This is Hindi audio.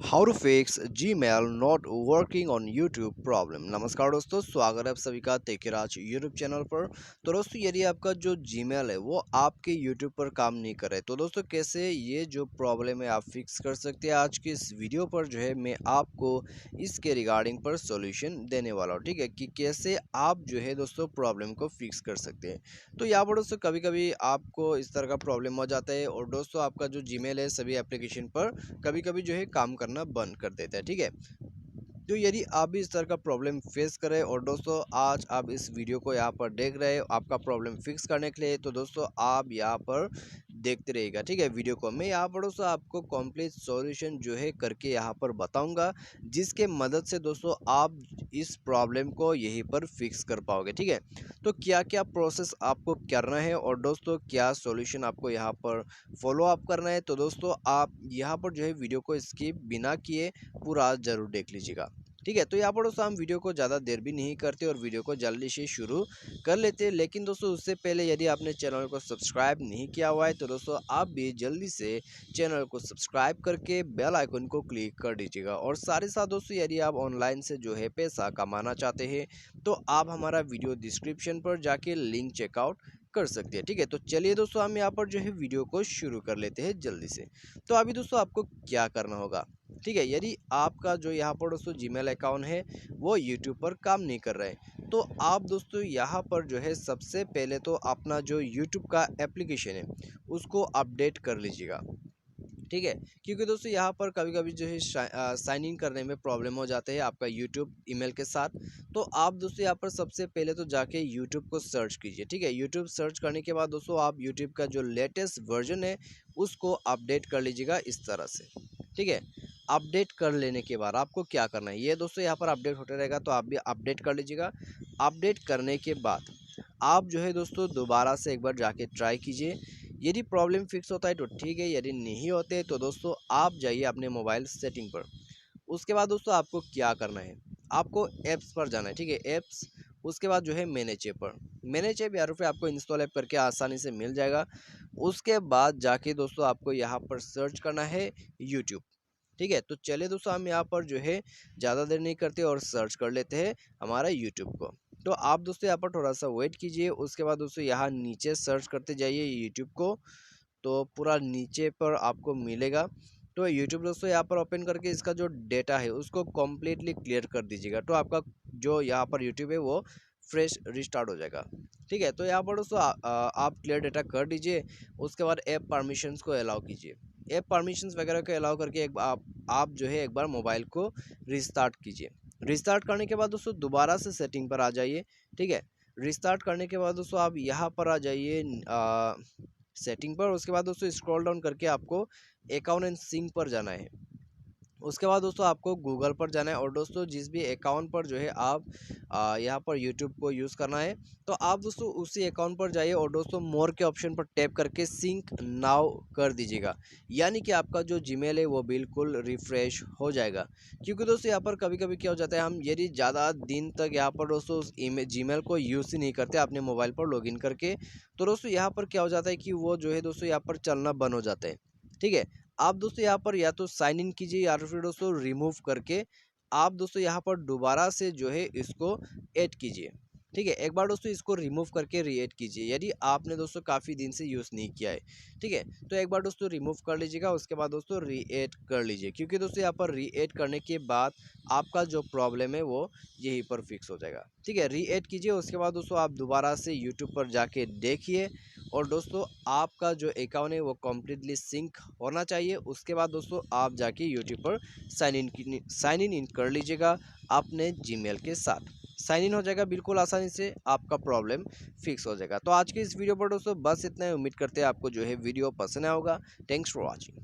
How to fix Gmail not working on YouTube problem. नमस्कार दोस्तों, स्वागत है आप सभी का तेकेराज यूट्यूब चैनल पर। तो दोस्तों, यदि आपका जो जीमेल है वो आपके यूट्यूब पर काम नहीं कर रहा है तो दोस्तों कैसे ये जो प्रॉब्लम है आप फिक्स कर सकते हैं। आज की इस वीडियो पर जो है मैं आपको इसके रिगार्डिंग पर सॉल्यूशन देने वाला हूँ। ठीक है, कि कैसे आप जो है दोस्तों प्रॉब्लम को फिक्स कर सकते हैं। तो यहाँ पर दोस्तों कभी कभी आपको इस तरह का प्रॉब्लम हो जाता है और दोस्तों आपका जो जीमेल है सभी एप्लीकेशन पर कभी कभी जो है काम करना बंद कर देता है। ठीक है, तो यदि आप भी इस तरह का प्रॉब्लम फेस करें और दोस्तों आज आप इस वीडियो को यहाँ पर देख रहे हो आपका प्रॉब्लम फिक्स करने के लिए, तो दोस्तों आप यहाँ पर देखते रहिएगा। ठीक है, वीडियो को मैं यहाँ पर दोस्तों आपको कंप्लीट सॉल्यूशन जो है करके यहाँ पर बताऊंगा, जिसके मदद से दोस्तों आप इस प्रॉब्लम को यहीं पर फिक्स कर पाओगे। ठीक है, तो क्या क्या प्रोसेस आपको करना है और दोस्तों क्या सॉल्यूशन आपको यहाँ पर फॉलो अप करना है, तो दोस्तों आप यहाँ पर जो है वीडियो को स्किप बिना किए पूरा ज़रूर देख लीजिएगा। ठीक है, तो यहाँ पर दोस्तों हम वीडियो को ज़्यादा देर भी नहीं करते और वीडियो को जल्दी से शुरू कर लेते हैं। लेकिन दोस्तों उससे पहले यदि आपने चैनल को सब्सक्राइब नहीं किया हुआ है तो दोस्तों आप भी जल्दी से चैनल को सब्सक्राइब करके बेल आइकन को क्लिक कर दीजिएगा। और साथ ही साथ दोस्तों यदि आप ऑनलाइन से जो है पैसा कमाना चाहते हैं तो आप हमारा वीडियो डिस्क्रिप्शन पर जाके लिंक चेकआउट कर सकते हैं। ठीक है, तो चलिए दोस्तों हम यहाँ पर जो है वीडियो को शुरू कर लेते हैं जल्दी से। तो अभी दोस्तों आपको क्या करना होगा। ठीक है, यदि आपका जो यहाँ पर दोस्तों जीमेल अकाउंट है वो यूट्यूब पर काम नहीं कर रहा है तो आप दोस्तों यहाँ पर जो है सबसे पहले तो अपना जो यूट्यूब का एप्लीकेशन है उसको अपडेट कर लीजिएगा। ठीक है, क्योंकि दोस्तों यहाँ पर कभी कभी जो है साइन इन करने में प्रॉब्लम हो जाते हैं आपका यूट्यूब ईमेल के साथ। तो आप दोस्तों यहाँ पर सबसे पहले तो जाके यूट्यूब को सर्च कीजिए। ठीक है, यूट्यूब सर्च करने के बाद दोस्तों आप यूट्यूब का जो लेटेस्ट वर्जन है उसको अपडेट कर लीजिएगा इस तरह से। ठीक है, अपडेट कर लेने के बाद आपको क्या करना है, ये दोस्तों यहाँ पर अपडेट होते रहेगा तो आप भी अपडेट कर लीजिएगा। अपडेट करने के बाद आप जो है दोस्तों दोबारा से एक बार जाके ट्राई कीजिए। यदि प्रॉब्लम फिक्स होता है तो ठीक है, यदि नहीं होते तो दोस्तों आप जाइए अपने मोबाइल सेटिंग पर। उसके बाद दोस्तों आपको क्या करना है, आपको ऐप्स पर जाना है। ठीक है, ऐप्स, उसके बाद जो है मैनेज ऐप पर। मैनेज ऐप यार पे आपको इंस्टॉल ऐप करके आसानी से मिल जाएगा। उसके बाद जाके दोस्तों आपको यहाँ पर सर्च करना है यूट्यूब। ठीक है, तो चलिए दोस्तों हम यहाँ पर जो है ज़्यादा देर नहीं करते और सर्च कर लेते हैं हमारा यूट्यूब को। तो आप दोस्तों यहाँ पर थोड़ा सा वेट कीजिए। उसके बाद दोस्तों यहाँ नीचे सर्च करते जाइए यूट्यूब को, तो पूरा नीचे पर आपको मिलेगा। तो यूट्यूब दोस्तों यहाँ पर ओपन करके इसका जो डेटा है उसको कम्प्लीटली क्लियर कर दीजिएगा, तो आपका जो यहाँ पर यूट्यूब है वो फ्रेश रिस्टार्ट हो जाएगा। ठीक है, तो यहाँ पर दोस्तों आप क्लियर डेटा कर दीजिए। उसके बाद ऐप परमिशंस को अलाउ कीजिए। ऐप परमिशंस वगैरह को अलाउ करके आप जो है एक बार मोबाइल को रिस्टार्ट कीजिए। रिस्टार्ट करने के बाद दोस्तों दोबारा से सेटिंग पर आ जाइए। ठीक है, रिस्टार्ट करने के बाद दोस्तों आप यहाँ पर आ जाइए सेटिंग पर। उसके बाद दोस्तों स्क्रॉल डाउन करके आपको अकाउंट एंड सिंक पर जाना है। उसके बाद दोस्तों आपको गूगल पर जाना है और दोस्तों जिस भी अकाउंट पर जो है आप यहाँ पर यूट्यूब को यूज़ करना है तो आप दोस्तों उसी अकाउंट पर जाइए और दोस्तों मोर के ऑप्शन पर टैप करके सिंक नाउ कर दीजिएगा। यानी कि आपका जो जीमेल है वो बिल्कुल रिफ्रेश हो जाएगा। क्योंकि दोस्तों यहाँ पर कभी कभी क्या हो जाता है, हम यदि ज़्यादा दिन तक यहाँ पर दोस्तों उस जीमेल को यूज़ ही नहीं करते अपने मोबाइल पर लॉगिन करके, तो दोस्तों यहाँ पर क्या हो जाता है कि वो जो है दोस्तों यहाँ पर चलना बंद हो जाता है। ठीक है, आप दोस्तों यहाँ पर या तो साइन इन कीजिए या फिर दोस्तों रिमूव करके आप दोस्तों यहाँ पर दोबारा से जो है इसको ऐड कीजिए। ठीक है, एक बार दोस्तों इसको रिमूव करके रीएड कीजिए यदि आपने दोस्तों काफ़ी दिन से यूज़ नहीं किया है। ठीक है, तो एक बार दोस्तों रिमूव कर लीजिएगा। उसके बाद दोस्तों रीएड कर लीजिए, क्योंकि दोस्तों यहाँ पर रीएड करने के बाद आपका जो प्रॉब्लम है वो यहीं पर फिक्स हो जाएगा। ठीक है, रीएड कीजिए। उसके बाद दोस्तों आप दोबारा से यूट्यूब पर जाके देखिए और दोस्तों आपका जो अकाउंट है वो कम्प्लीटली सिंक होना चाहिए। उसके बाद दोस्तों आप जाके यूट्यूब पर साइन इन कर लीजिएगा अपने जीमेल के साथ। साइन इन हो जाएगा बिल्कुल आसानी से, आपका प्रॉब्लम फिक्स हो जाएगा। तो आज की इस वीडियो पर दोस्तों बस इतना ही। उम्मीद करते हैं आपको जो है वीडियो पसंद आया होगा। Thanks for watching.